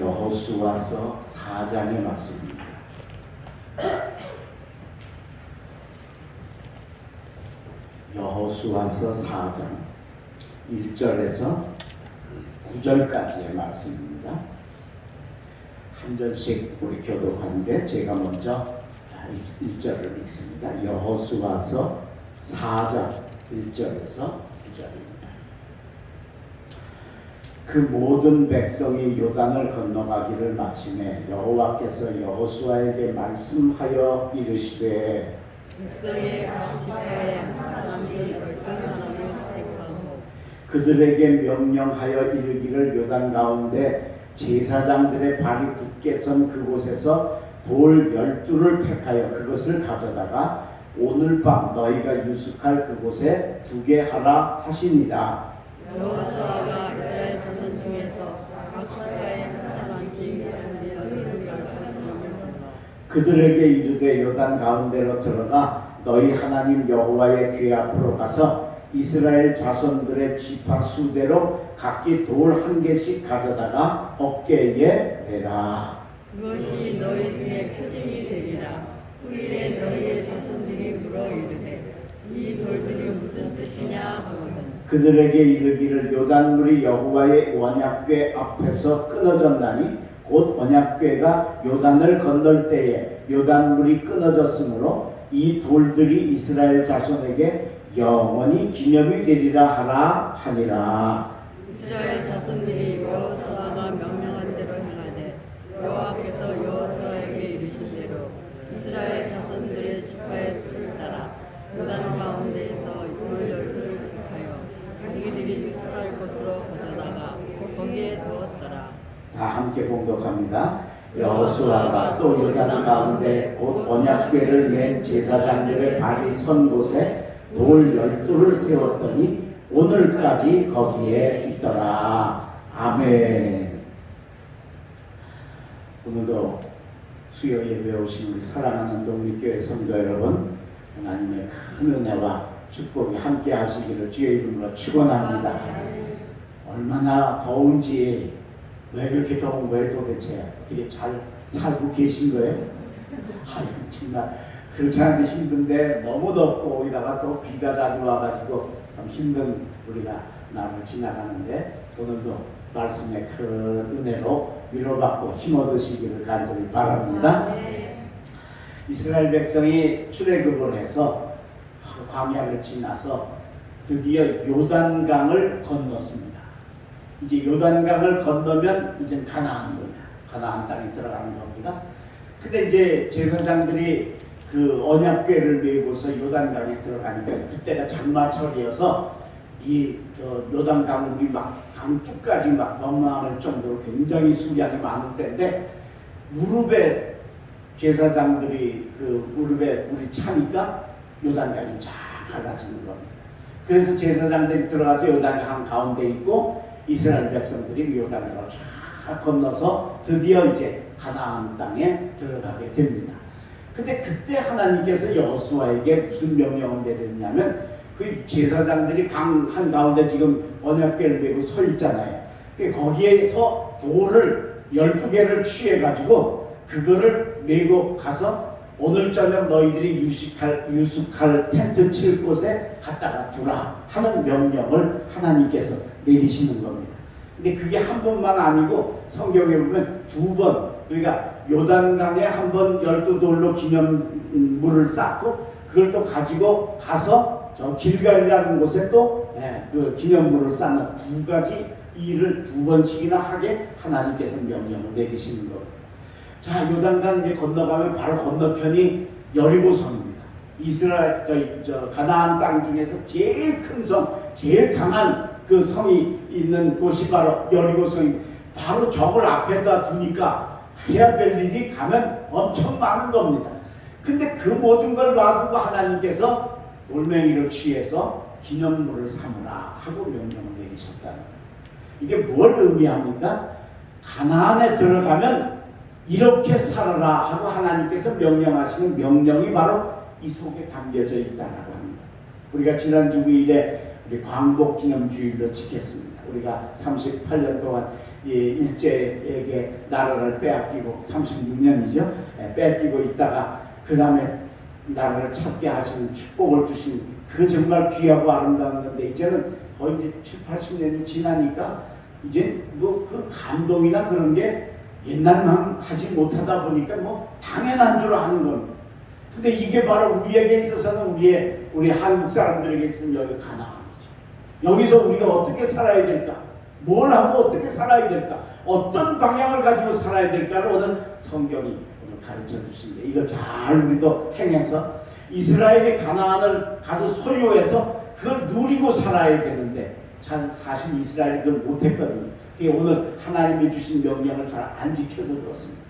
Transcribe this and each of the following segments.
여호수아서 4장의 말씀입니다. 여호수아서 4장 1절에서 9절까지의 말씀입니다. 한 절씩 우리 교독하는데 제가 먼저 1절을 읽습니다. 여호수아서 4장 1절에서 9절입니다. 그 모든 백성이 요단을 건너가기를 마침에 여호와께서 여호수아에게 말씀하여 이르시되 그들에게 명령하여 이르기를 요단 가운데 제사장들의 발이 굳게 선 그곳에서 돌 12를 택하여 그것을 가져다가 오늘 밤 너희가 유숙할 그곳에 두게 하라 하시니라. 여호수아가 이스라엘 자손 중에서 각처에 항상 남기 그들에게 이르되 요단 가운데로 들어가 너희 하나님 여호와의 궤 앞으로 가서 이스라엘 자손들의 지파 수대로 각기 돌 한 개씩 가져다가 어깨에 내라. 그것이 너희 중에 표징이 되리라. 후일에 너희의 자손들이 물어 이르되 이 돌들이 무슨 뜻이냐 하거든. 그들에게 이르기를 요단물이 여호와의 언약궤 앞에서 끊어졌나니 곧 언약궤가 요단을 건널 때에 요단물이 끊어졌으므로 이 돌들이 이스라엘 자손에게 영원히 기념이 되리라 하라 하니라. 이스라엘 자손들이 여호수아가 명령한 대로 행하되 여호와께서 여호수아에게 이르시기로 이스라엘 자손들의 지파의 수를 따라 요단 가운데에서 돌 12를 택하여 자기들이 유숙할 곳으로 가져다가 거기에 두었더라. 다 함께 봉독합니다. 여호수아가 또 요단 가운데 곧 언약궤를 맨 제사장들의 발이 선 곳에 돌 12를 세웠더니 오늘까지 거기에 있더라. 아멘. 오늘도 수요 예배에 오신 우리 사랑하는 독립교회 성도 여러분, 하나님의 큰 은혜와 축복이 함께 하시기를 주의 이름으로 축원합니다. 얼마나 더운지, 왜 그렇게 더운 거예요 도대체? 어떻게 잘 살고 계신 거예요? 아유 정말 그렇지 않게 힘든데 너무 덥고 거기다가 또 비가 자주 와가지고 참 힘든 우리가 날을 지나가는데 오늘도 말씀의 큰 은혜로 위로받고 힘 얻으시기를 간절히 바랍니다. 이스라엘 백성이 출애굽을 해서 광야를 지나서 드디어 요단강을 건넜습니다. 이제 요단강을 건너면 이제 가나안입니다. 가나안 땅에 들어가는 겁니다. 근데 이제 제사장들이 그 언약궤를 메고서 요단강에 들어가니까 그때가 장마철이어서 이 요단강 물이 막 강둑까지 막 넘어갈 정도로 굉장히 수량이 많을 때인데 무릎에 제사장들이 그 무릎에 물이 차니까 요단강이 쫙 갈라지는 겁니다. 그래서 제사장들이 들어가서 요단강 가운데 있고 이스라엘 백성들이 요단강을 쫙 건너서 드디어 이제 가나안 땅에 들어가게 됩니다. 근데 그때 하나님께서 여호수아에게 무슨 명령을 내렸냐면 그 제사장들이 강 한가운데 지금 언약궤를 메고 서 있잖아요. 거기에서 돌을 12개를 취해가지고 그거를 메고 가서 오늘 저녁 너희들이 유숙할 텐트 칠 곳에 갖다가 두라 하는 명령을 하나님께서 내리시는 겁니다. 근데 그게 한 번만 아니고 성경에 보면 두 번, 그러니까 요단강에 한 번 12돌로 기념물을 쌓고 그걸 또 가지고 가서 저 길갈이라는 곳에 또 그 기념물을 쌓는 두 가지 일을 두 번씩이나 하게 하나님께서 명령을 내리시는 겁니다. 자, 요단강 이제 건너가면 바로 건너편이 여리고성입니다. 이스라엘 저 가나안 땅 중에서 제일 큰 성, 제일 강한 그 성이 있는 곳이 바로 여리고성입니다. 바로 적을 앞에다 두니까 해야 될 일이 가면 엄청 많은 겁니다. 근데 그 모든 걸 놔두고 하나님께서 돌멩이를 취해서 기념물을 삼으라 하고 명령을 내리셨다는 거예요. 이게 뭘 의미합니까? 가나안에 들어가면 이렇게 살아라 하고 하나님께서 명령하시는 명령이 바로 이 속에 담겨져 있다라고 합니다. 우리가 지난 주일에 우리 광복기념주일로 지켰습니다. 우리가 38년 동안 일제에게 나라를 빼앗기고 36년이죠. 뺏기고 있다가 그 다음에 나라를 찾게 하시는 축복을 주신 그 정말 귀하고 아름다운 건데 이제는 거의 이제 7, 80년이 지나니까 이제 뭐 그 감동이나 그런 게 옛날만 하지 못하다 보니까 뭐 당연한 줄 아는 겁니다. 근데 이게 바로 우리에게 있어서는 우리 한국 사람들에게 있으면 여기 가나안이죠. 여기서 우리가 어떻게 살아야 될까? 뭘 하고 어떻게 살아야 될까? 어떤 방향을 가지고 살아야 될까를 오늘 성경이 오늘 가르쳐 주신데 이거 잘 우리도 행해서 이스라엘이 가나안을 가서 소유해서 그걸 누리고 살아야 되는데 참 사실 이스라엘이 그걸 못했거든요. 그게 오늘 하나님이 주신 명령을 잘 안 지켜서 그렇습니다.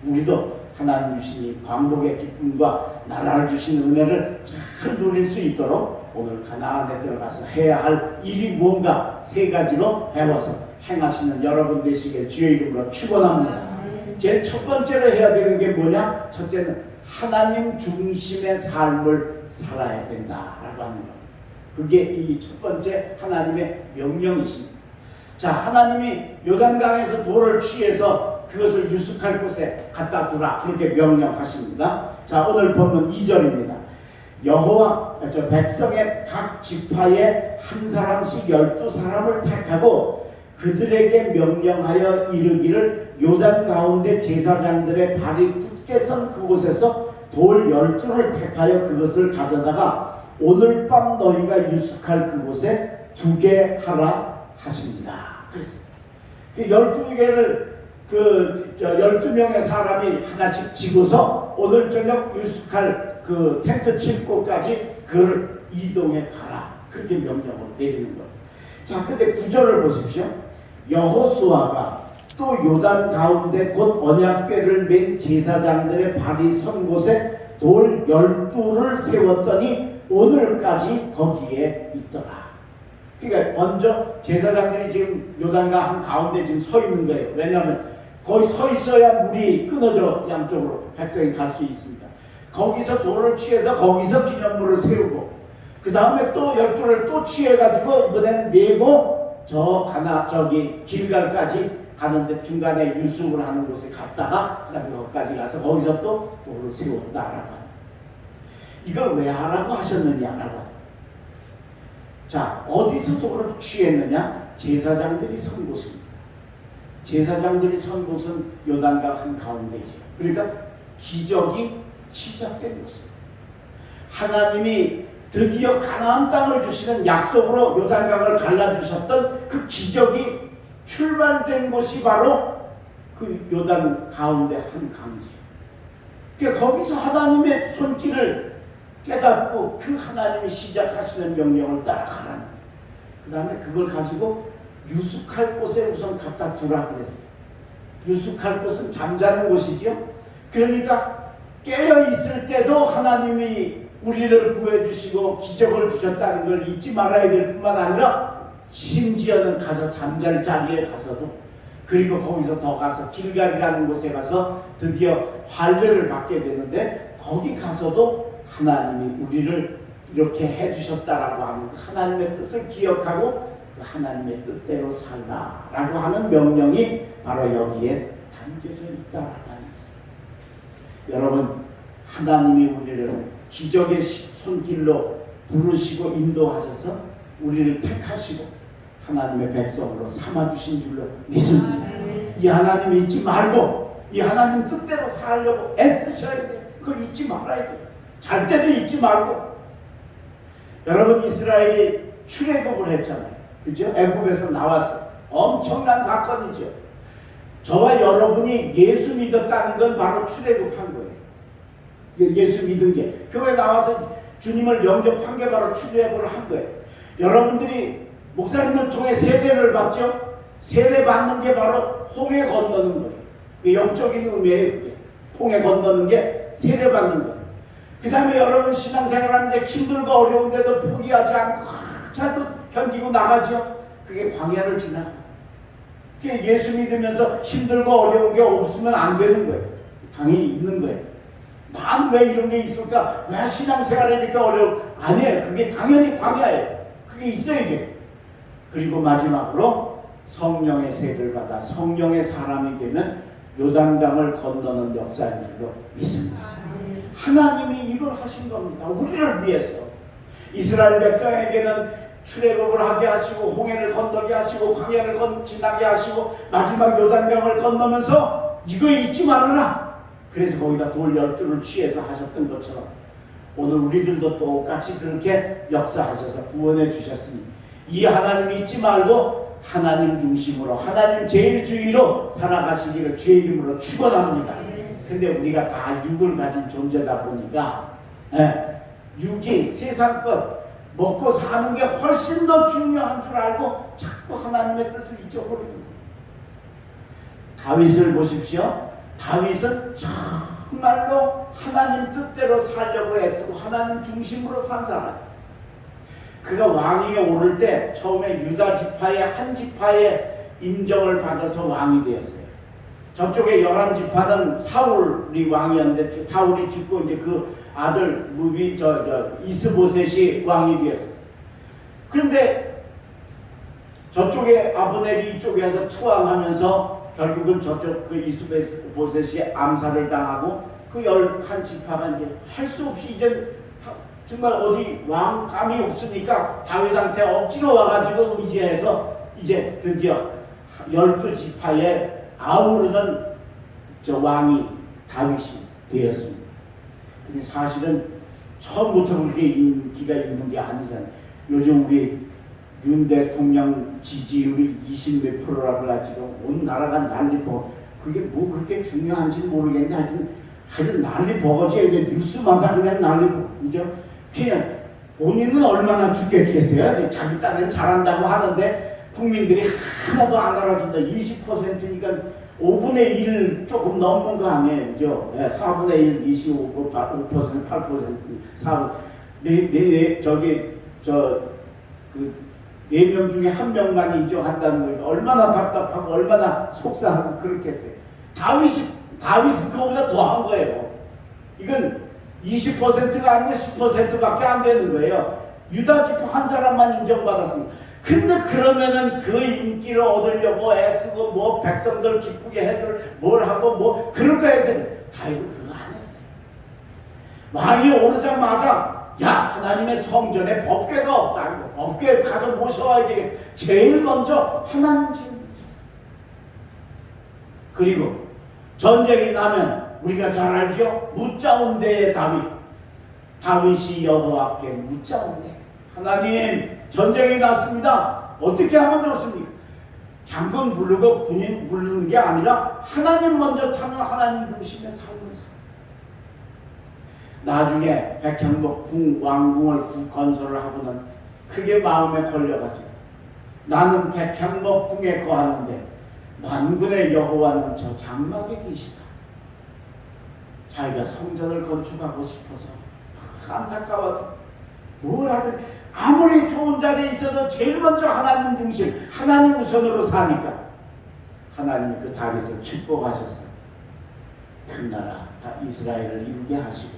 우리도 하나님 주신 광복의 기쁨과 나라를 주신 은혜를 잘 누릴 수 있도록 오늘 가나안에 들어가서 해야 할 일이 뭔가 세 가지로 배워서 행하시는 여러분 되시길 주의 이름으로 축원합니다. 제일 첫 번째로 해야 되는 게 뭐냐? 첫째는 하나님 중심의 삶을 살아야 된다라고 하는 겁니다. 그게 이 첫 번째 하나님의 명령이십니다. 자, 하나님이 요단강에서 돌을 취해서 그것을 유숙할 곳에 갖다 두라 그렇게 명령하십니다. 자, 오늘 본문 2절입니다. 여호와 백성의 각 지파에 한 사람씩 12사람을 택하고 그들에게 명령하여 이르기를 요단 가운데 제사장들의 발이 굳게 선 그곳에서 돌 12를 택하여 그것을 가져다가 오늘 밤 너희가 유숙할 그곳에 두게 하라 하십니다. 그랬어요. 12개를 12명의 사람이 하나씩 지고서 오늘 저녁 유숙할 그 텐트 칠 곳까지 그걸 이동해 가라. 그렇게 명령을 내리는 거예요. 자, 근데 9절을 보십시오. 여호수아가 또 요단 가운데 곧 언약궤를 맨 제사장들의 발이 선 곳에 돌 12를 세웠더니 오늘까지 거기에 있더라. 그러니까 먼저 제사장들이 지금 요단강 한 가운데 지금 서 있는 거예요. 왜냐하면 거기 서 있어야 물이 끊어져 양쪽으로 백성이 갈 수 있습니다. 거기서 돌을 취해서 거기서 기념물을 세우고 그 다음에 또 12를 또 취해가지고 이번엔 메고 저기 길갈까지 가는데 중간에 유숙을 하는 곳에 갔다가 그 다음에 거기까지 가서 거기서 또 돌을 세웠다라고 합니다. 이걸 왜 하라고 하셨느냐라고 합니다. 자, 어디서 돌을 취했느냐? 제사장들이 선 곳입니다. 제사장들이 선 곳은 요단강 한가운데이죠. 그러니까 기적이 시작된 곳입니다. 하나님이 드디어 가나안 땅을 주시는 약속으로 요단강을 갈라주셨던 그 기적이 출발된 곳이 바로 그 요단 가운데 한 강이죠. 그러니까 거기서 하나님의 손길을 깨닫고 그 하나님이 시작하시는 명령을 따라가라는 거예요. 그 다음에 그걸 가지고 유숙할 곳에 우선 갖다 두라 그랬어요. 유숙할 곳은 잠자는 곳이죠. 그러니까 깨어있을 때도 하나님이 우리를 구해주시고 기적을 주셨다는 걸 잊지 말아야 될 뿐만 아니라 심지어는 가서 잠잘 자리에 가서도 그리고 거기서 더 가서 길갈이라는 곳에 가서 드디어 환례를 받게 되는데 거기 가서도 하나님이 우리를 이렇게 해주셨다라고 하는 그 하나님의 뜻을 기억하고 그 하나님의 뜻대로 살라라고 하는 명령이 바로 여기에 담겨져 있다라고 하는 것입니다. 여러분, 하나님이 우리를 기적의 손길로 부르시고 인도하셔서 우리를 택하시고 하나님의 백성으로 삼아주신 줄로 믿습니다. 이 하나님 잊지 말고 이 하나님 뜻대로 살려고 애쓰셔야 돼요. 그걸 잊지 말아야 돼요. 잘 때도 잊지 말고. 여러분, 이스라엘이 출애굽을 했잖아요. 그죠? 애굽에서 나왔어요. 엄청난 사건이죠. 저와 여러분이 예수 믿었다는 건 바로 출애굽한 거예요. 예수 믿은 게 교회 나와서 주님을 영접한 게 바로 출애굽을 한 거예요. 여러분들이 목사님을 통해 세례를 받죠? 세례 받는 게 바로 홍해 건너는 거예요. 그 영적인 의미예요. 그게 홍해 건너는 게 세례 받는 거예요. 그 다음에 여러분 신앙생활하면서 힘들고 어려운데도 포기하지 않고 잘 견디고 나가죠. 그게 광야를 지나가요. 그게 예수 믿으면서 힘들고 어려운 게 없으면 안 되는 거예요. 당연히 있는 거예요. 난 왜 이런 게 있을까? 왜 신앙생활이니까 어려워? 아니에요. 그게 당연히 광야예요. 그게 있어야죠. 그리고 마지막으로 성령의 세를 받아 성령의 사람이 되면 요단강을 건너는 역사인 줄로 믿습니다. 하나님이 이걸 하신 겁니다. 우리를 위해서. 이스라엘 백성에게는 출애굽을 하게 하시고 홍해를 건너게 하시고 광야를 지나게 하시고 마지막 요단강을 건너면서 이거 잊지 말아라. 그래서 거기다 돌 12를 취해서 하셨던 것처럼 오늘 우리들도 똑같이 그렇게 역사하셔서 구원해 주셨으니 이 하나님 잊지 말고 하나님 중심으로 하나님 제일주의로 살아가시기를 주의 이름으로 축원합니다. 근데 우리가 다 육을 가진 존재다 보니까 육이 세상 것 먹고 사는 게 훨씬 더 중요한 줄 알고 자꾸 하나님의 뜻을 잊어버리는 거예요. 다윗을 보십시오. 다윗은 정말로 하나님 뜻대로 살려고 애쓰고 하나님 중심으로 산 사람. 그가 왕위에 오를 때 처음에 유다 지파의 한 지파의 인정을 받아서 왕이 되었어요. 저쪽에 11지파는 사울이 왕이었는데 사울이 죽고 이제 그 아들 이스보셋이 왕이 되었어요. 그런데 저쪽에 아브넬이 이쪽에 와서 투항하면서 결국은 저쪽 그 이스보셋이 암살을 당하고 그 11지파가 이제 할 수 없이 이제 정말 어디 왕감이 없으니까 다윗한테 억지로 와가지고 의지해서 이제 드디어 12지파에 아우르는 저 왕이 다윗이 되었습니다. 근데 사실은 처음부터 그렇게 인기가 있는 게 아니잖아요. 요즘 우리 윤 대통령 지지율이 20몇 프로라고 가지고 온 나라가 난리 버거. 그게 뭐 그렇게 중요한지 모르겠는데 하여튼 난리 버거지. 이제 뉴스마다 그냥 난리 버거죠. 그냥 본인은 얼마나 죽겠겠어요. 자기 딴에는 잘한다고 하는데 국민들이 하나도 안 알아준다. 20%니까 5분의 1 조금 넘는 거 아니에요. 그죠? 4분의 1, 25%, 5%, 8%, 4분. 네 명 중에 한 명만 인정한다는 거니까 얼마나 답답하고 얼마나 속상하고 그렇겠어요. 다윗은 그거보다 더한 거예요. 이건 20%가 아니고 10%밖에 안 되는 거예요. 유다 지파 한 사람만 인정받았으니까. 근데 그러면은 그 인기를 얻으려고 애쓰고 뭐 백성들 기쁘게 해줄 뭘 하고 뭐 그런 거 해야 돼. 다윗은 그거 안 했어요. 왕이 오르자마자 야 하나님의 성전에 법궤가 없다. 법궤 가서 모셔와야 되겠다. 제일 먼저 하나님 제일 먼저. 그리고 전쟁이 나면 우리가 잘 알죠? 묻자온대의 다윗이 여호와께 묻자온대. 하나님 전쟁이 났습니다. 어떻게 하면 좋습니까? 장군 부르고 군인 부르는 게 아니라 하나님 먼저 찾는 하나님 중심의 삶을 살았어요. 나중에 백향목 왕궁을 건설을 하고는 그게 마음에 걸려가지고 나는 백향목 궁에 거하는데 만군의 여호와는 저 장막에 계시다. 자기가 성전을 건축하고 싶어서 안타까워서 뭘 하든 아무리 좋은 자리에 있어도 제일 먼저 하나님 중심, 하나님 우선으로 사니까 하나님이 그 다윗을 축복하셨어요. 큰 나라 이스라엘을 이루게 하시고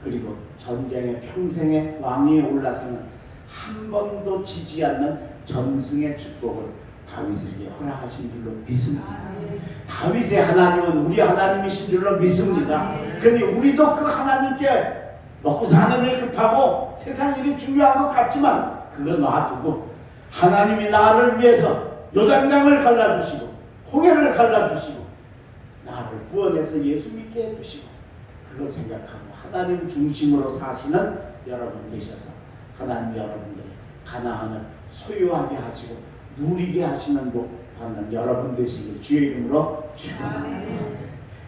그리고 전쟁의 평생의 왕위에 올라서는 한 번도 지지 않는 전승의 축복을 다윗에게 허락하신 줄로 믿습니다. 다윗의 하나님은 우리 하나님이신 줄로 믿습니다. 그런데 우리도 그 하나님께 먹고 사는 일 급하고 세상 일이 중요한 것 같지만 그거 놔두고 하나님이 나를 위해서 요단강을 갈라주시고 홍해를 갈라주시고 나를 구원해서 예수 믿게 해주시고 그거 생각하고 하나님 중심으로 사시는 여러분 되셔서 하나님 여러분들이 가나안을 소유하게 하시고 누리게 하시는 복 받는 여러분 되시길 주의 이름으로 축원합니다.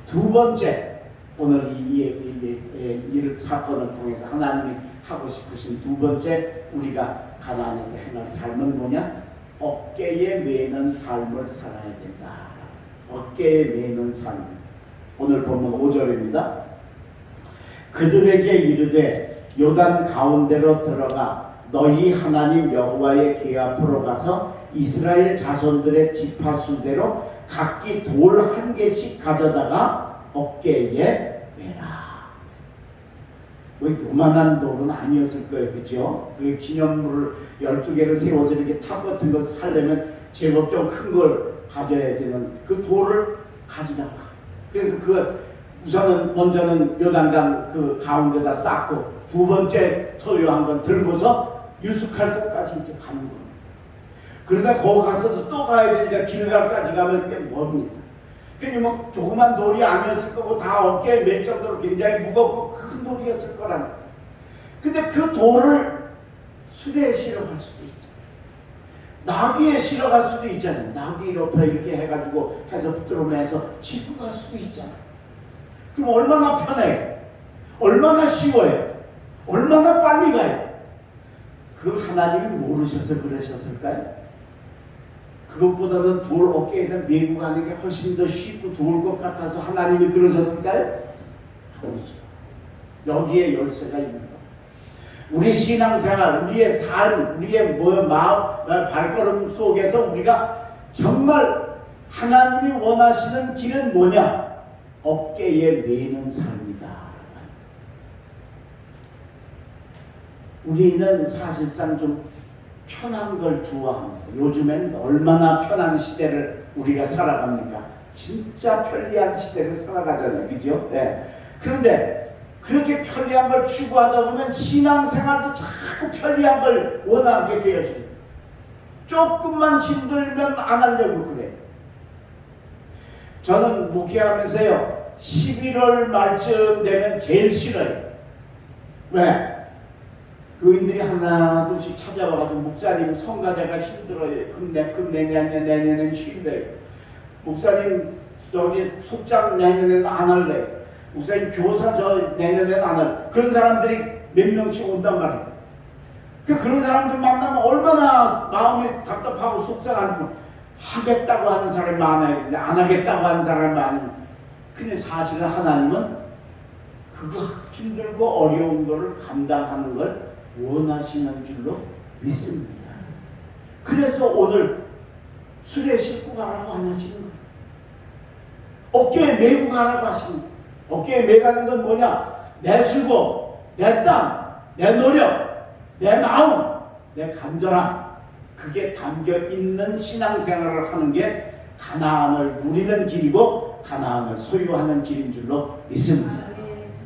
두 번째 오늘 이 사건을 통해서 하나님이 하고 싶으신 두 번째 우리가 가나안에서 행할 삶은 뭐냐? 어깨에 매는 삶을 살아야 된다. 어깨에 매는 삶. 오늘 본문 5절입니다. 그들에게 이르되 요단 가운데로 들어가 너희 하나님 여호와의 궤 앞으로 가서 이스라엘 자손들의 지파수대로 각기 돌 한 개씩 가져다가 어깨에 매라. 뭐 요만한 돌은 아니었을 거예요. 그죠? 그 기념물을 12개를 세워서 이렇게 탑 같은 걸 하려면 제법 좀 큰 걸 가져야 되는 그 돌을 가지다가, 그래서 그 우선은 먼저는 요단강 그 가운데다 쌓고 두 번째 소유한 건 들고서 유숙할 곳까지 이제 가는 겁니다. 그러다 거기 가서도 또 가야 되니까 길갈까지 가면 꽤 멉니다. 그러니 뭐 조그만 돌이 아니었을 거고 다 어깨에 맬 정도로 굉장히 무겁고 큰 돌이었을 거라는 거예요. 근데 그 돌을 수레에 실어갈 수도 있잖아요. 나귀에 실어갈 수도 있잖아요. 나귀 옆에 이렇게 해가지고 해서 붙들어 매서 싣고 갈 수도 있잖아요. 그럼 얼마나 편해요? 얼마나 쉬워요? 얼마나 빨리 가요? 그 하나님이 모르셔서 그러셨을까요? 그것보다는 돌 어깨에다 메고 가는 게 훨씬 더 쉽고 좋을 것 같아서 하나님이 그러셨을까요? 아니죠. 여기에 열쇠가 있는 거예요. 우리 신앙생활, 우리의 삶, 우리의 마음, 발걸음 속에서 우리가 정말 하나님이 원하시는 길은 뭐냐? 어깨에 메는 삶이다. 우리는 사실상 좀 편한 걸 좋아합니다. 요즘엔 얼마나 편한 시대를 우리가 살아갑니까? 진짜 편리한 시대를 살아가잖아요. 그죠? 네. 그런데 그렇게 편리한 걸 추구하다 보면 신앙생활도 자꾸 편리한 걸 원하게 되어집니다. 조금만 힘들면 안 하려고 그래요. 저는 목회하면서요, 11월 말쯤 되면 제일 싫어요. 왜? 교인들이 하나둘씩 찾아와가지고 목사님 성가대가 힘들어요. 그럼 내년엔 쉰대요. 목사님 저기 속장 내년에는 안 할래요. 목사님 교사 저 내년에는 안 할래요. 그런 사람들이 몇 명씩 온단 말이에요. 그런 사람들 만나면 얼마나 마음이 답답하고 속상한지. 하겠다고 하는 사람이 많아야 되는데 안 하겠다고 하는 사람이 많으니까. 근데 사실은 하나님은 그거 힘들고 어려운 거를 감당하는 걸 원하시는 줄로 믿습니다. 그래서 오늘 수레 싣고 가라고 안 하시는 거예요. 어깨에 메고 가라고 하시는 거예요. 어깨에 메가는 건 뭐냐? 내 수고, 내 땀, 내 노력, 내 마음, 내 간절함, 그게 담겨 있는 신앙생활을 하는 게 가나안을 누리는 길이고 가나안을 소유하는 길인 줄로 믿습니다.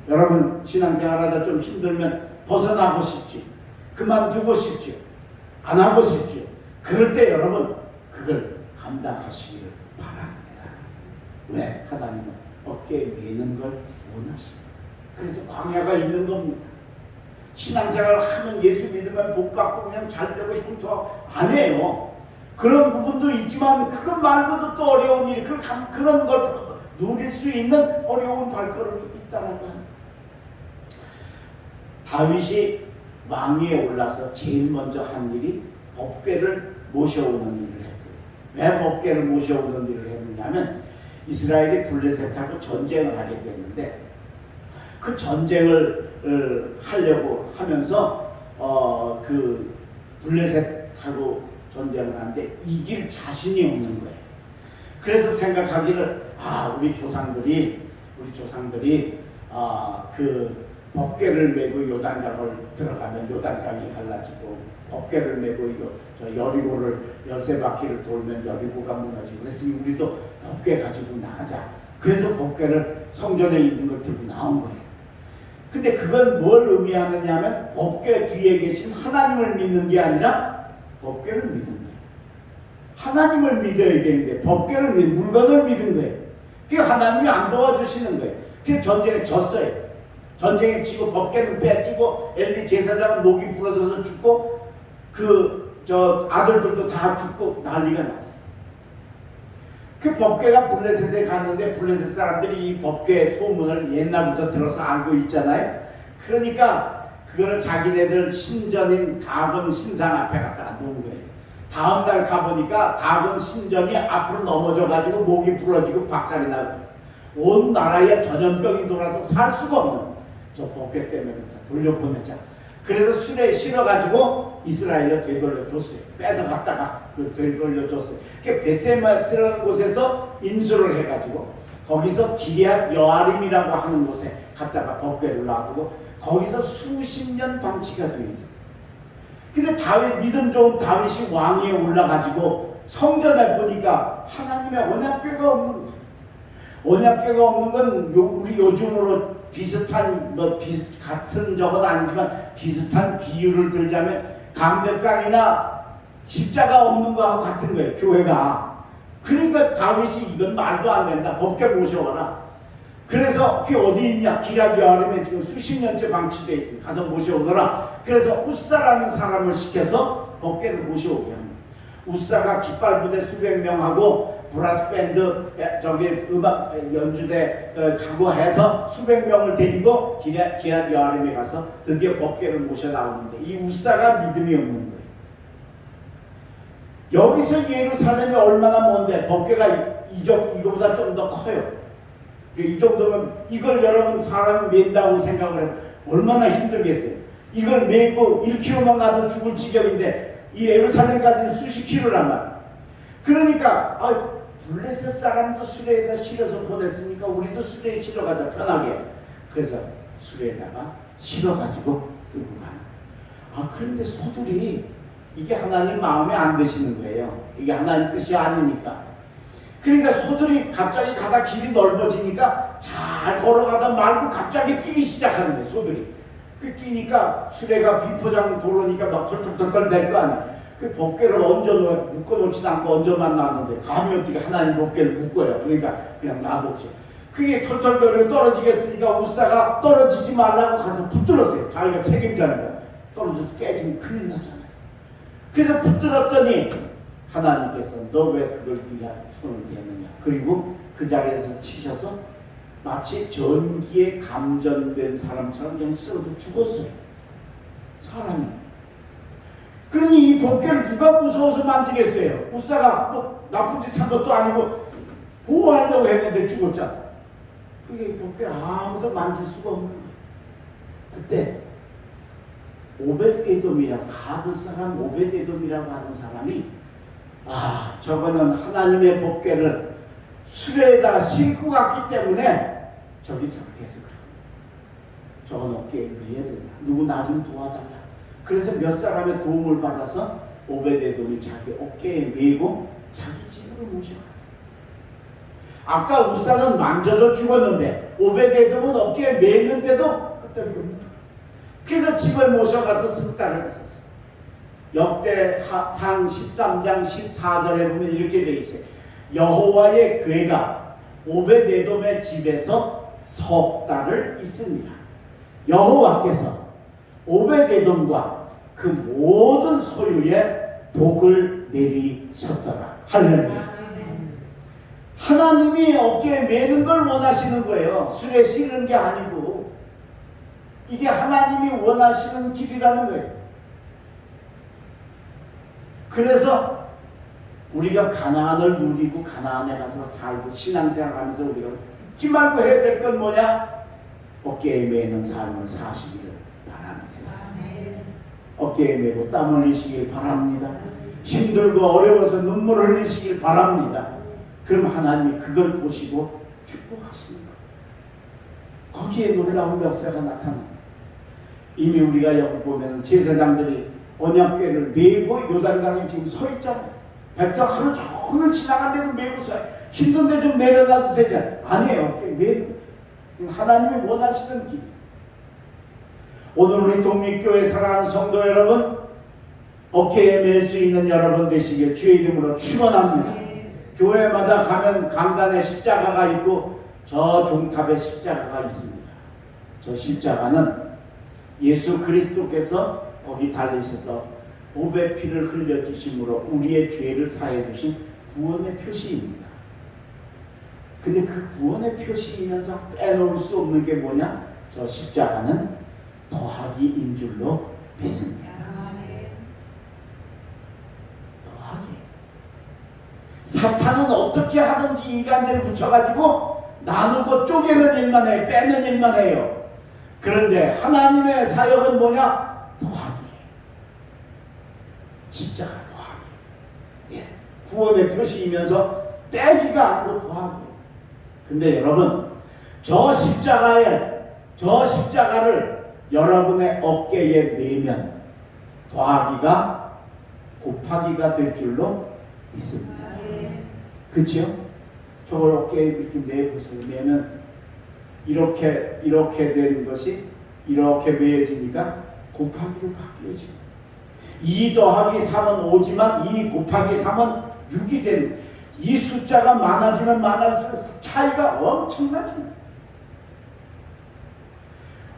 여러분 신앙생활하다 좀 힘들면 벗어나고 싶지, 그만두고 싶지, 안 하고 싶지. 그럴 때 여러분 그걸 감당하시기를 바랍니다. 왜? 하나님은 어깨에 메는 걸 원하십니다. 그래서 광야가 있는 겁니다. 신앙생활을 하면 예수 믿으면 복받고 그냥 잘되고 형통하고 아니에요. 그런 부분도 있지만 그것 말고도 또 어려운 일이, 그런 걸 누릴 수 있는 어려운 발걸음이 있다는 거예요. 다윗이 왕위에 올라서 제일 먼저 한 일이 법궤를 모셔오는 일을 했어요. 왜 법궤를 모셔오는 일을 했느냐면 이스라엘이 블레셋하고 전쟁을 하게 됐는데 그 전쟁을 하려고 하면서 그 블레셋하고 전쟁을 하는데 이길 자신이 없는 거예요. 그래서 생각하기를 우리 조상들이 그 법궤를 메고 요단강을 들어가면 요단강이 갈라지고 법궤를 메고 저 여리고를 13바퀴를 돌면 여리고가 무너지고 그랬으니 우리도 법궤 가지고 나가자. 그래서 법궤를 성전에 있는 걸 들고 나온 거예요. 근데 그건 뭘 의미하느냐 하면 법궤 뒤에 계신 하나님을 믿는 게 아니라 법궤를 믿는 거예요. 하나님을 믿어야 되는데 법궤를 물건을 믿은 거예요. 그게 하나님이 안 도와주시는 거예요. 그게 전쟁에 졌어요. 전쟁에 지고 법궤는 뺏기고 엘리 제사장은 목이 부러져서 죽고 저 아들들도 다 죽고 난리가 났어요. 그 법궤가 블레셋에 갔는데 블레셋 사람들이 이 법궤 소문을 옛날부터 들어서 알고 있잖아요. 그러니까 그거를 자기네들 신전인 다곤 신상 앞에 갖다 놓은 거예요. 다음날 가보니까 다곤 신전이 앞으로 넘어져가지고 목이 부러지고 박살이 나고 온 나라에 전염병이 돌아서 살 수가 없는 저 법궤 때문에 돌려보내자. 그래서 수레에 실어가지고 이스라엘을 되돌려줬어요. 뺏어갔다가 되돌려줬어요. 그 베세메스라는 곳에서 인수를 해가지고 거기서 기럇 여아림이라고 하는 곳에 갔다가 법궤를 놔두고 거기서 수십 년 방치가 되어 있었어요. 근데 믿음 좋은 다윗이 왕위에 올라가지고 성전에 보니까 하나님의 언약궤가 없는 거예요. 언약궤가 없는 건 우리 요즘으로 비슷한 같은 적은 아니지만 비슷한 비유를 들자면 강대상이나 십자가 없는 거하고 같은 거예요. 교회가. 그러니까 다윗이 이건 말도 안 된다. 법궤 모셔와라. 그래서 그게 어디 있냐? 기럇 여아림에 지금 수십 년째 방치되어 있습니다. 가서 모셔오더라. 그래서 우사라는 사람을 시켜서 법궤를 모셔오게 합니다. 우사가 깃발부대 수백 명하고 브라스 밴드 저기 음악 연주대 가고 해서 수백 명을 데리고 기럇 여아림에 가서 드디어 법궤를 모셔 나오는데 이 우사가 믿음이 없는 거예요. 여기서 예루살렘이 얼마나 먼데 법궤가 이거보다 좀 더 커요. 이 정도면 이걸 여러분 사람이 맨다고 생각을 해요. 얼마나 힘들겠어요. 이걸 메고 1km만 가도 죽을 지경인데 이 예루살렘까지는 수십 킬로란 말이에요. 그러니까 블레셋 사람도 수레에다 실어서 보냈으니까 우리도 수레에 실어가자 편하게. 그래서 수레에다가 실어가지고 끌고 가는. 그런데 소들이 이게 하나님 마음에 안 드시는 거예요. 이게 하나님 뜻이 아니니까. 그러니까 소들이 갑자기 가다 길이 넓어지니까 잘 걸어가다 말고 갑자기 뛰기 시작하는 거예요. 소들이. 그 뛰니까 수레가 비포장 도로니까 막 털털털털 될 거 아니에요. 그 법궤를 묶어놓지도 않고 얹어만 놨는데 감히 어떻게 하나님 법궤를 묶어요. 그러니까 그냥 놔뒀죠. 그게 털털거리고 떨어지겠으니까 우사가 떨어지지 말라고 가서 붙들었어요. 자기가 책임자니까. 떨어져서 깨지면 큰일 나잖아요. 그래서 붙들었더니 하나님께서 너 왜 그걸 네가 손을 대느냐. 그리고 그 자리에서 치셔서 마치 전기에 감전된 사람처럼 좀 쓰러져 죽었어요. 사람이. 그러니 이 법궤를 누가 무서워서 만지겠어요. 우사가 나쁜 짓 한 것도 아니고 보호하려고 했는데 죽었잖아. 그게 법궤를 아무도 만질 수가 없는 거예요. 그때 오벳에돔이라고 가드 사람 오벳에돔이라고 하는 사람이 저거는 하나님의 법궤를 수레에다가 싣고 갔기 때문에 저기 저렇게 해서 그래요. 저건 어깨에 매야 된다. 누구 나 좀 도와달라. 그래서 몇 사람의 도움을 받아서 오벳에돔이 자기 어깨에 메고 자기 집으로 모셔갔어요. 아까 우사는 만져도 죽었는데 오벳에돔은 어깨에 맸는데도 끄떡이 없는 거예요. 그래서 집을 모셔가서 승달을 했었어요. 역대상 13장 14절에 보면 이렇게 되어 있어요. 여호와의 궤가 오벳에돔의 집에서 석 달을 있으니라. 여호와께서 오벳에돔과 그 모든 소유에 복을 내리셨더라. 할렐루야. 하나님이 어깨에 매는 걸 원하시는 거예요. 술에 실는 게 아니고. 이게 하나님이 원하시는 길이라는 거예요. 그래서 우리가 가나안을 누리고 가나안에 가서 살고 신앙생활하면서 우리가 잊지 말고 해야 될 건 뭐냐? 어깨에 매는 삶을 사시기를 바랍니다. 어깨에 매고 땀 흘리시길 바랍니다. 힘들고 어려워서 눈물 흘리시길 바랍니다. 그럼 하나님이 그걸 보시고 축복하시는 거예요. 거기에 놀라운 역사가 나타납니다. 이미 우리가 여기 보면 제사장들이 언약궤를 메고 요단강에 지금 서 있잖아요. 백성 하루 종일 지나간데도 메고 서요. 힘든데 좀 내려놔도 되잖아요. 아니에요. 메고. 하나님이 원하시는 길. 오늘 우리 독립교회 사랑하는 성도 여러분, 어깨에 맬 수 있는 여러분 되시길 주의 이름으로 축원합니다. 교회마다 가면 강단에 십자가가 있고 저 종탑에 십자가가 있습니다. 저 십자가는 예수 그리스도께서 거기 달리셔서 보배 피를 흘려주심으로 우리의 죄를 사해 주신 구원의 표시입니다. 근데 그 구원의 표시이면서 빼놓을 수 없는 게 뭐냐? 저 십자가는 더하기인 줄로 믿습니다. 더하기. 사탄은 어떻게 하든지 인간들을 붙여가지고 나누고 쪼개는 일만 해요. 빼는 일만 해요. 그런데 하나님의 사역은 뭐냐? 더하기. 십자가 더하기. 구원의 표시이면서 빼기가 아니고 더하기. 근데 여러분, 저 십자가를 여러분의 어깨에 매면 더하기가 곱하기가 될 줄로 믿습니다. 그렇죠? 저걸 어깨에 이렇게 내보세요. 왜냐면 이렇게 된 것이 이렇게 매어지니까 곱하기로 바뀌어지고 2 더하기 3은 5지만 2 곱하기 3은 6이 되는, 이 숫자가 많아지면 많아질수록 차이가 엄청나죠.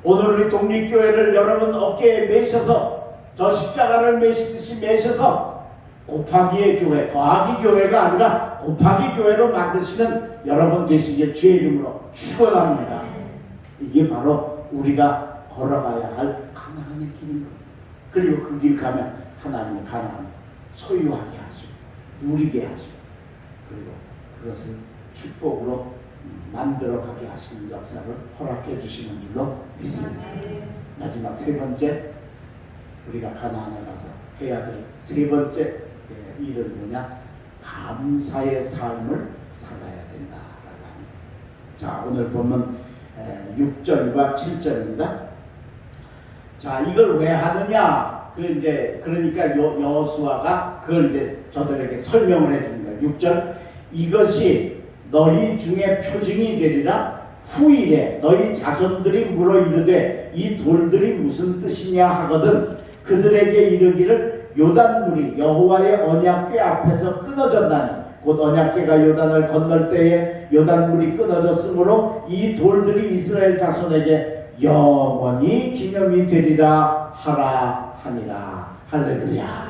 오늘 우리 독립교회를 여러분 어깨에 매셔서 저 십자가를 매시듯이 매셔서 곱하기의 교회, 더하기 교회가 아니라 곱하기 교회로 만드시는 여러분 되시길 주의 이름으로 축원합니다. 이게 바로 우리가 걸어가야 할 가나안의 길인 겁니다. 그리고 그 길 가면 하나님의 가나안을 소유하게 하시고 누리게 하시고 그리고 그것을 축복으로 만들어가게 하시는 역사를 허락해 주시는 줄로 믿습니다. 마지막 세 번째, 우리가 가나안에 가서 해야 될 세 번째 일은 뭐냐? 감사의 삶을 살아야 된다라고 합니다. 자, 오늘 보면 6절과 7절입니다. 자, 이걸 왜 하느냐? 그러니까 여호수아가 그걸 이제 저들에게 설명을 해주는 거예요. 6절, 이것이 너희 중에 표징이 되리라. 후일에 너희 자손들이 물어 이르되 이 돌들이 무슨 뜻이냐 하거든 그들에게 이르기를 요단물이 여호와의 언약궤 앞에서 끊어졌나니 곧 언약궤가 요단을 건널 때에 요단물이 끊어졌으므로 이 돌들이 이스라엘 자손에게 영원히 기념이 되리라 하라 하니라. 할렐루야.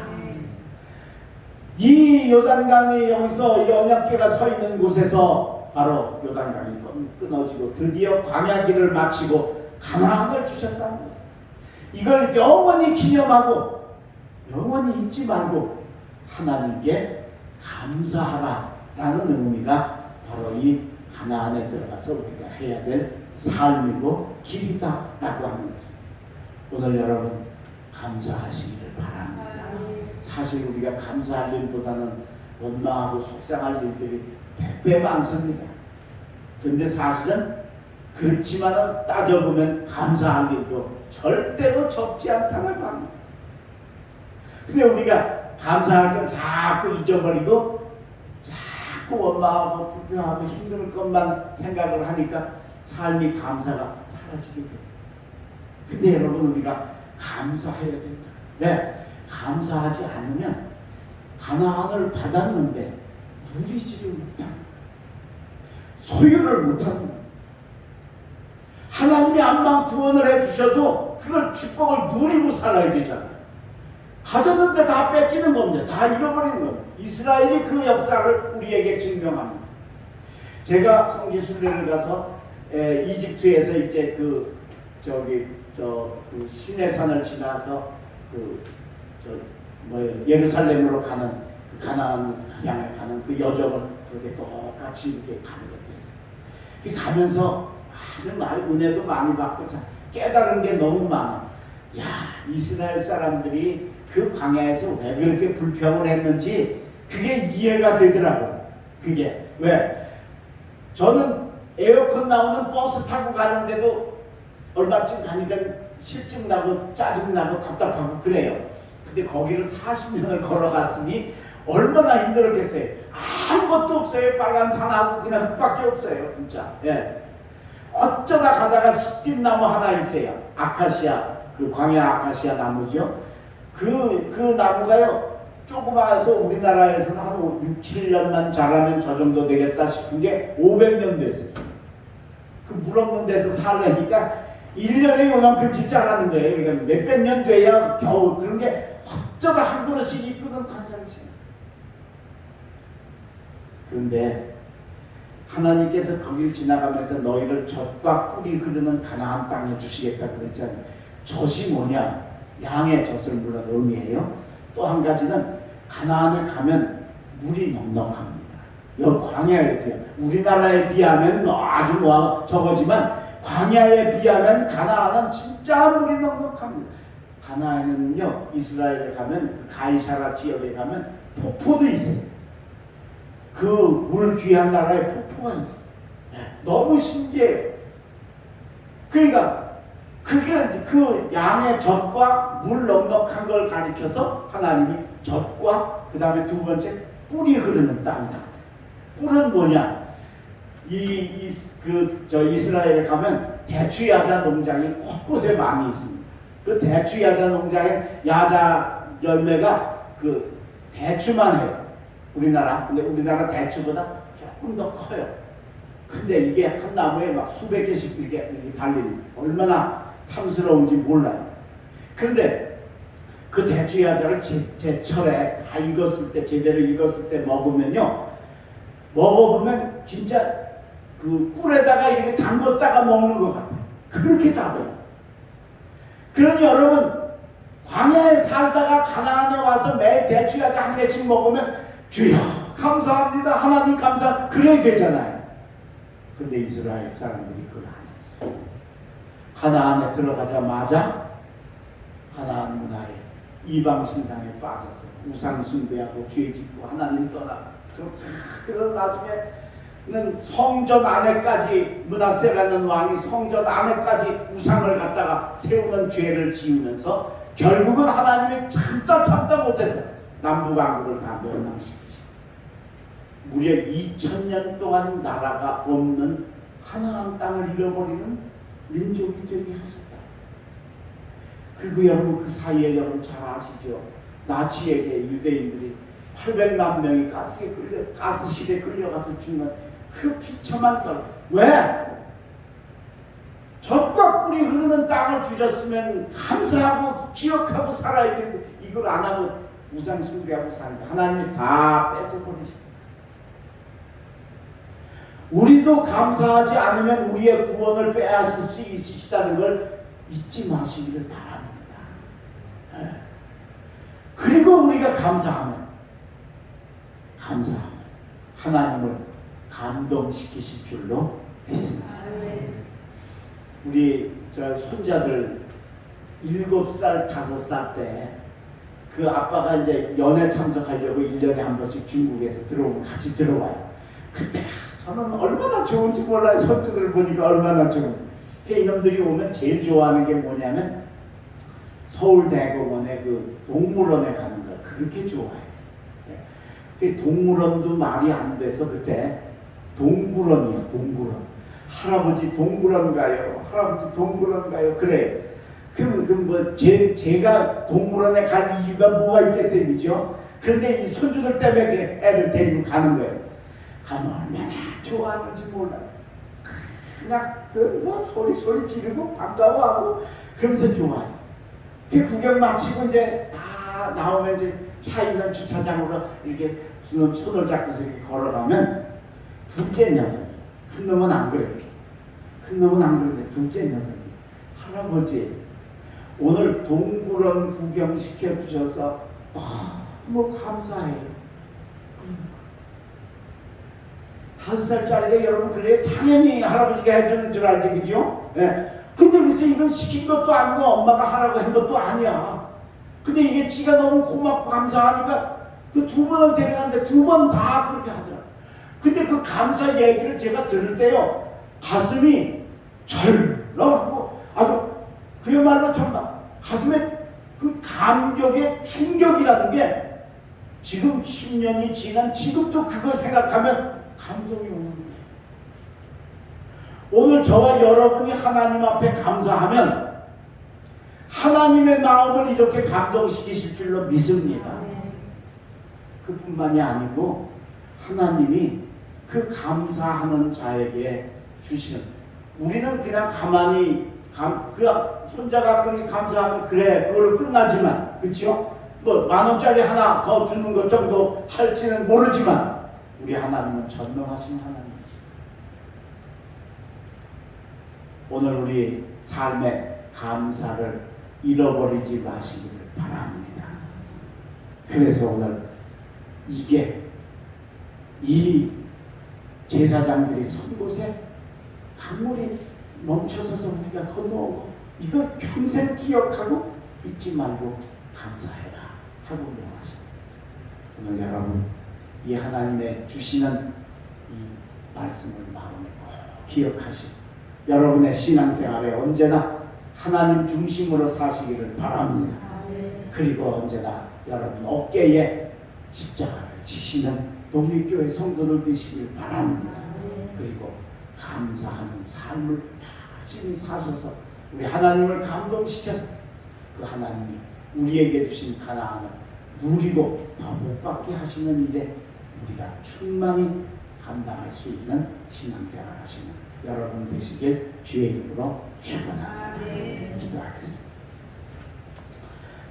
이 요단강이 여기서 이 언약궤가 서 있는 곳에서 바로 요단강이 끊어지고 드디어 광야길을 마치고 가나안을 주셨다는 거예요. 이걸 영원히 기념하고 영원히 잊지 말고 하나님께 감사하라 라는 의미가 바로 이 가나안에 들어가서 우리가 해야 될 삶이고 길이다 라고 하는 것입니다. 오늘 여러분 감사하시기를 바랍니다. 사실 우리가 감사할 일보다는 원망하고 속상할 일들이 100배 많습니다. 근데 사실은 그렇지만은 따져보면 감사할 일도 절대로 적지 않다는 말입니다. 근데 우리가 감사할 건 자꾸 잊어버리고 자꾸 원망하고 불평하고 힘들 것만 생각을 하니까 삶이 감사가 사라지게 돼요. 근데 여러분 우리가 감사해야 된다. 왜? 감사하지 않으면 가나안을 받았는데 누리지를 못하는, 소유를 못하는 거예요. 하나님이 암만 구원을 해주셔도 그걸 축복을 누리고 살아야 되잖아요. 가졌는데 다 뺏기는 겁니다. 다 잃어버리는 겁니다. 이스라엘이 그 역사를 우리에게 증명합니다. 제가 성지순례를 가서 이집트에서 이제 그 시내산을 지나서 예루살렘으로 가는 그 가나안 향해 가는 그 여정을 그렇게 똑같이 이렇게 가는 것 같았어요. 가면서 많은 은혜도 많이 받고 깨달은 게 너무 많아. 야, 이스라엘 사람들이 그 광야에서 왜 그렇게 불평을 했는지 그게 이해가 되더라고요. 그게 왜? 저는 에어컨 나오는 버스 타고 가는데도 얼마쯤 가니까 실증 나고 짜증 나고 답답하고 그래요. 근데 거기를 40년을 걸어갔으니 얼마나 힘들었겠어요. 아무것도 없어요. 빨간 산하고 그냥 흙밖에 없어요. 진짜. 예. 어쩌다 가다가 시띠나무 하나 있어요. 아카시아, 그 광야 아카시아 나무죠. 그 나무가요, 조그마해서 우리나라에서는 한 6, 7년만 자라면 저 정도 되겠다 싶은 게 500년 됐어요. 그 물 없는 데서 살려니까 1년에 요만큼씩 자라는 거예요. 그러니까 몇백 년 돼야 겨우 그런 게 어쩌다 한 그릇씩 이끄는 관장식. 그런데 하나님께서 거기를 지나가면서 너희를 젖과 꿀이 흐르는 가나안 땅에 주시겠다고 그랬잖아요. 젖이 뭐냐? 양의 젖을 물론 의미해요. 또 한 가지는 가나안에 가면 물이 넉넉합니다. 여기 광야에 비하면, 우리나라에 비하면 아주 적어지만 광야에 비하면 가나안은 진짜 물이 넉넉합니다. 가나안은요, 이스라엘에 가면 그 가이사라 지역에 가면 폭포도 있어요. 그 물 귀한 나라에 폭포가 있어요. 너무 신기해요. 그러니까 그게 그 양의 젖과 물 넉넉한 걸 가리켜서 하나님이 젖과 그 다음에 두 번째 뿔이 흐르는 땅이라. 뿔은 뭐냐? 이스라엘에 가면 대추야자 농장이 곳곳에 많이 있습니다. 그 대추야자 농장의 야자 열매가 그 대추만 해요. 우리나라. 근데 우리나라 대추보다 조금 더 커요. 근데 이게 한 나무에 막 수백 개씩 이렇게 달리는, 얼마나 탐스러운지 몰라요. 그런데 그 대추야자를 제철에 다 익었을 때, 제대로 익었을 때 먹으면요, 먹어보면 진짜 그 꿀에다가 이렇게 담궜다가 먹는 것 같아요. 그렇게 달아요. 그러니 여러분, 광야에 살다가 가나안에 와서 매일 대추야자 한 개씩 먹으면 주여 감사합니다, 하나님 감사, 그래야 되잖아요. 근데 이스라엘 사람들이 그걸 안 했어요. 가나안에 들어가자마자 가나안 문화에, 이방 신상에 빠졌어요. 우상 숭배하고 죄 짓고 하나님 떠나. 그래서 나중에는 성전 안에까지, 므낫세라는 왕이 성전 안에까지 우상을 갖다가 세우는 죄를 지으면서 결국은 하나님이 참다 못해서 남북왕국을 다 멸망시키시고 무려 2000년 동안 나라가 없는 가나안 땅을 잃어버리는 민족이 되게 하셨다. 그리고 여러분, 그 사이에 여러분 잘 아시죠? 나치에게 유대인들이 800만 명이 가스실에 끌려가서 죽는 그 비참한 걸. 왜? 젖과 꿀이 흐르는 땅을 주셨으면 감사하고 기억하고 살아야 되는데 이걸 안 하고 우상 숭배하고 사는 거 하나님이 다 뺏어버리십니다. 우리도 감사하지 않으면 우리의 구원을 빼앗을 수 있으시다는 걸 잊지 마시기를 바랍니다. 그리고 우리가 감사하면 하나님을 감동시키실 줄로 믿습니다. 우리 저 손자들 7살, 5살 때 그 아빠가 이제 연애 참석하려고 1년에 한 번씩 중국에서 들어오면 같이 들어와요. 그때 저는 얼마나 좋은지 몰라요. 손주들 보니까 얼마나 좋은지. 이놈들이 오면 제일 좋아하는 게 뭐냐면 서울대공원에 그 동물원에 가는 걸 그렇게 좋아해요. 그 동물원도 말이 안 돼서 그때 동물원이에요. 동물원. 할아버지 동물원 가요. 할아버지 동물원 가요. 그래요. 그럼 뭐 제가 동물원에 갈 이유가 뭐가 있겠어요, 그죠? 그런데 이 손주들 때문에 애들 데리고 가는 거예요. 가면 얼마나 좋아하는지 몰라요. 그냥 뭐 소리 지르고 반가워하고 그러면서 좋아요. 그 구경 마치고 이제 다 나오면 이제 차 있는 주차장으로 이렇게 손을 잡고서 이렇게 걸어가면 둘째 녀석이, 큰 놈은 안 그래요. 큰 놈은 안 그러는데 둘째 녀석이, 할아버지 오늘 동물원 구경시켜 주셔서 너무 감사해요. 5살짜리가 여러분 그래 당연히 할아버지가 해주는 줄 알지, 그죠? 네. 근데 글쎄 이건 시킨 것도 아니고 엄마가 하라고 한 것도 아니야. 근데 이게 지가 너무 고맙고 감사하니까 그 2번을 데려갔는데 2번 다 그렇게 하더라. 근데 그 감사 얘기를 제가 들을 때요, 가슴이 절렁하고 아주 그야말로 정말 가슴에 그 감격의 충격이라는 게 지금 10년이 지난 지금도 그걸 생각하면 감동이 오는 거예요. 오늘 저와 여러분이 하나님 앞에 감사하면 하나님의 마음을 이렇게 감동시키실 줄로 믿습니다. 그뿐만이 아니고 하나님이 그 감사하는 자에게 주시는, 우리는 그냥 가만히 그 손자가 그렇게 감사하면 그래 그걸로 끝나지만, 그렇죠? 뭐 10,000원짜리 하나 더 주는 것 정도 할지는 모르지만 우리 하나님은 전능하신 하나님이십니다. 오늘 우리 삶의 감사를 잃어버리지 마시기를 바랍니다. 그래서 오늘 이 제사장들이 선 곳에 강물이 멈춰서서 우리가 건너오고 이거 평생 기억하고 잊지 말고 감사해라 하고 명하십니다. 오늘 여러분 이 하나님의 주시는 이 말씀을 마음에 꼭 기억하시고 여러분의 신앙생활에 언제나 하나님 중심으로 사시기를 바랍니다. 그리고 언제나 여러분 어깨에 십자가를 지시는 독립교회 성도들 되시길 바랍니다. 그리고 감사하는 삶을 열심히 사셔서 우리 하나님을 감동시켜서 그 하나님이 우리에게 주신 가나안을 누리고 더 못받게 하시는 일에 우리가 충만히 감당할 수 있는 신앙생활 하시는 여러분 되시길 주의 이름으로 축원합니다. 기도하겠습니다.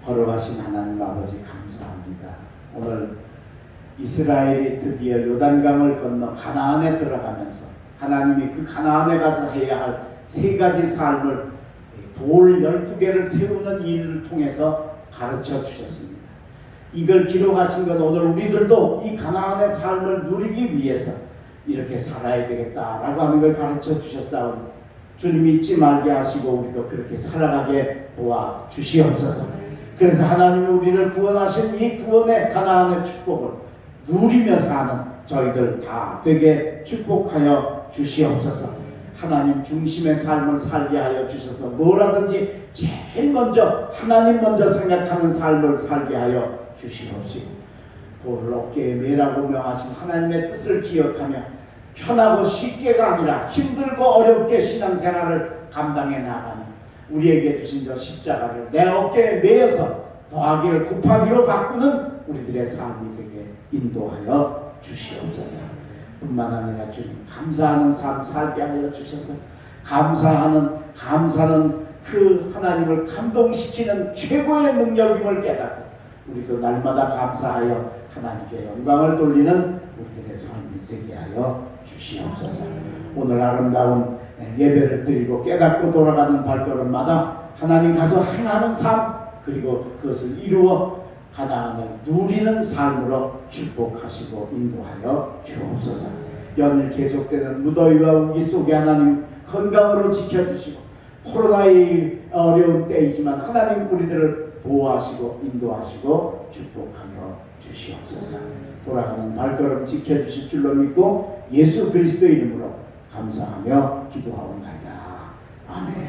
걸어가신 하나님 아버지 감사합니다. 오늘 이스라엘이 드디어 요단강을 건너 가나안에 들어가면서 하나님이 그 가나안에 가서 해야 할 세 가지 삶을 돌 12개를 세우는 일을 통해서 가르쳐 주셨습니다. 이걸 기록하신 건 오늘 우리들도 이 가나안의 삶을 누리기 위해서 이렇게 살아야 되겠다라고 하는 걸 가르쳐 주셨사오니 주님 잊지 말게 하시고 우리도 그렇게 살아가게 도와 주시옵소서. 그래서 하나님이 우리를 구원하신 이 구원의 가나안의 축복을 누리며 사는 저희들 다 되게 축복하여 주시옵소서. 하나님 중심의 삶을 살게 하여 주셔서 뭐라든지 제일 먼저 하나님 먼저 생각하는 삶을 살게 하여 주시옵시고 돌을 어깨에 매라고 명하신 하나님의 뜻을 기억하며 편하고 쉽게가 아니라 힘들고 어렵게 신앙생활을 감당해 나가며 우리에게 주신 저 십자가를 내 어깨에 매어서 더하기를 곱하기로 바꾸는 우리들의 삶이 되게 인도하여 주시옵소서. 뿐만 아니라 주님 감사하는 삶 살게 하여 주셔서 감사는 그 하나님을 감동시키는 최고의 능력임을 깨닫고 우리도 날마다 감사하여 하나님께 영광을 돌리는 우리들의 삶이 되게 하여 주시옵소서. 오늘 아름다운 예배를 드리고 깨닫고 돌아가는 발걸음마다 하나님 가서 행하는 삶 그리고 그것을 이루어 가나안을 누리는 삶으로 축복하시고 인도하여 주옵소서. 연일 계속되는 무더위와 우기 속에 하나님 건강으로 지켜주시고 코로나의 어려운 때이지만 하나님 우리들을 보호하시고 인도하시고 축복하여 주시옵소서. 돌아가는 발걸음 지켜주실 줄로 믿고 예수 그리스도 이름으로 감사하며 기도하옵나이다. 아멘.